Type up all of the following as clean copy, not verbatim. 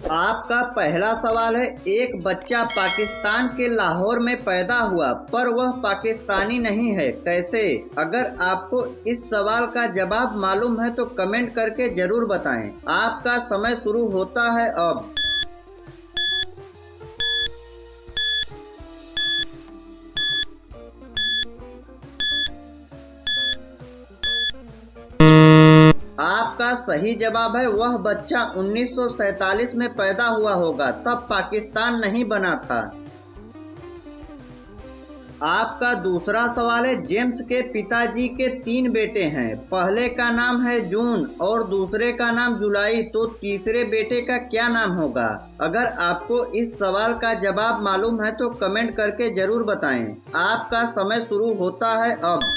आपका पहला सवाल है, एक बच्चा पाकिस्तान के लाहौर में पैदा हुआ पर वह पाकिस्तानी नहीं है, कैसे? अगर आपको इस सवाल का जवाब मालूम है तो कमेंट करके जरूर बताएं। आपका समय शुरू होता है अब। आपका सही जवाब है, वह बच्चा 1947 में पैदा हुआ होगा, तब पाकिस्तान नहीं बना था। आपका दूसरा सवाल है, जेम्स के पिताजी के 3 बेटे हैं, पहले का नाम है जून और दूसरे का नाम जुलाई, तो तीसरे बेटे का क्या नाम होगा? अगर आपको इस सवाल का जवाब मालूम है तो कमेंट करके जरूर बताएं। आपका समय शुरू होता है अब।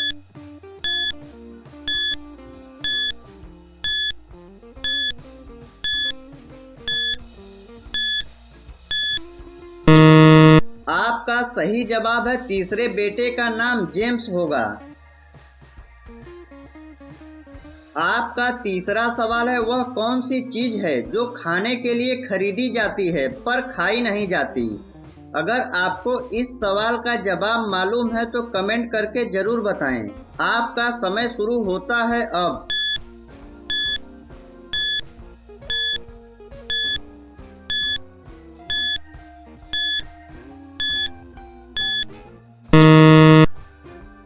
आपका सही जवाब है, तीसरे बेटे का नाम जेम्स होगा। आपका तीसरा सवाल है, वह कौन सी चीज है जो खाने के लिए खरीदी जाती है पर खाई नहीं जाती? अगर आपको इस सवाल का जवाब मालूम है तो कमेंट करके जरूर बताएं। आपका समय शुरू होता है अब।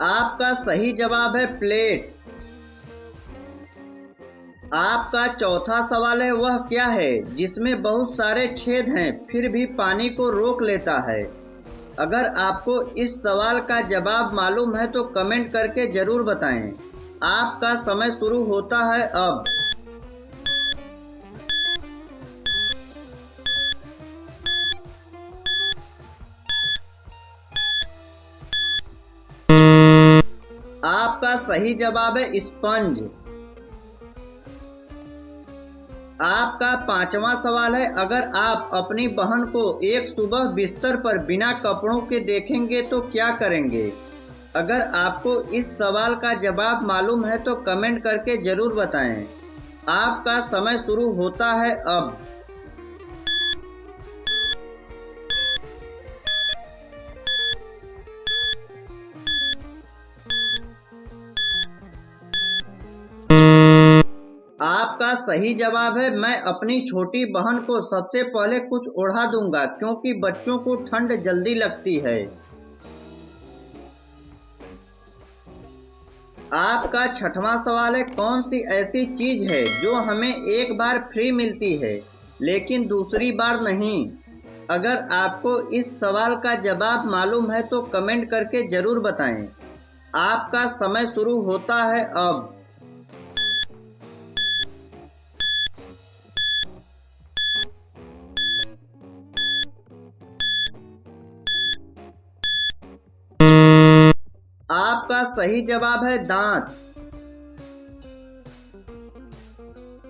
आपका सही जवाब है प्लेट। आपका चौथा सवाल है, वह क्या है जिसमें बहुत सारे छेद हैं फिर भी पानी को रोक लेता है? अगर आपको इस सवाल का जवाब मालूम है तो कमेंट करके जरूर बताएं। आपका समय शुरू होता है अब। आपका सही जवाब है स्पंज। आपका पांचवा सवाल है, अगर आप अपनी बहन को एक सुबह बिस्तर पर बिना कपड़ों के देखेंगे तो क्या करेंगे? अगर आपको इस सवाल का जवाब मालूम है तो कमेंट करके जरूर बताएं। आपका समय शुरू होता है अब। आपका सही जवाब है, मैं अपनी छोटी बहन को सबसे पहले कुछ ओढ़ा दूंगा क्योंकि बच्चों को ठंड जल्दी लगती है। आपका छठवां सवाल है, कौन सी ऐसी चीज है जो हमें एक बार फ्री मिलती है लेकिन दूसरी बार नहीं? अगर आपको इस सवाल का जवाब मालूम है तो कमेंट करके जरूर बताएं। आपका समय शुरू होता है अब। आपका सही जवाब है दांत।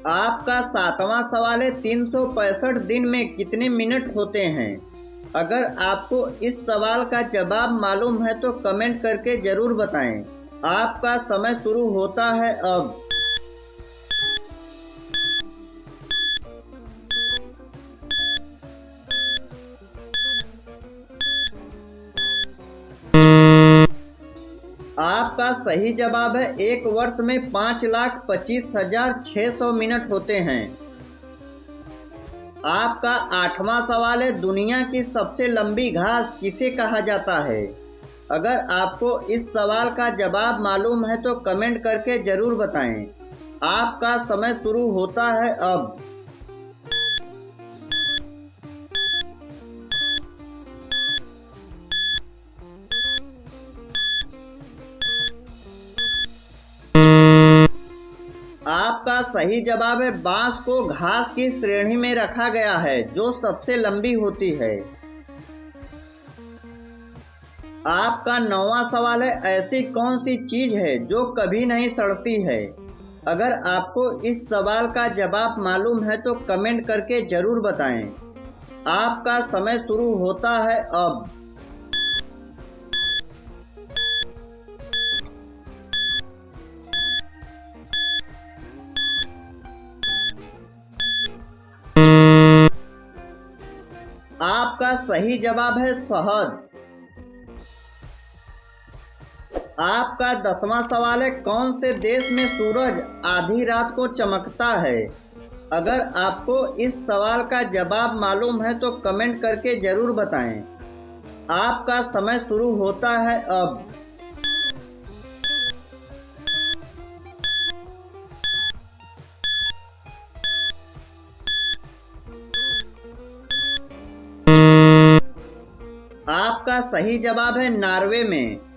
आपका सातवां सवाल है, 365 दिन में कितने मिनट होते हैं? अगर आपको इस सवाल का जवाब मालूम है तो कमेंट करके जरूर बताएं। आपका समय शुरू होता है अब। आपका सही जवाब है, एक वर्ष में 5,25,600 मिनट होते हैं। आपका आठवां सवाल है, दुनिया की सबसे लंबी घास किसे कहा जाता है? अगर आपको इस सवाल का जवाब मालूम है तो कमेंट करके जरूर बताएं। आपका समय शुरू होता है अब। आपका सही जवाब है, बांस को घास की श्रेणी में रखा गया है जो सबसे लंबी होती है। आपका नौवां सवाल है, ऐसी कौन सी चीज है जो कभी नहीं सड़ती है? अगर आपको इस सवाल का जवाब मालूम है तो कमेंट करके जरूर बताएं। आपका समय शुरू होता है अब। आपका सही जवाब है शहद। आपका 10वां सवाल है, कौन से देश में सूरज आधी रात को चमकता है? अगर आपको इस सवाल का जवाब मालूम है तो कमेंट करके जरूर बताएं। आपका समय शुरू होता है अब। आपका सही जवाब है नॉर्वे में।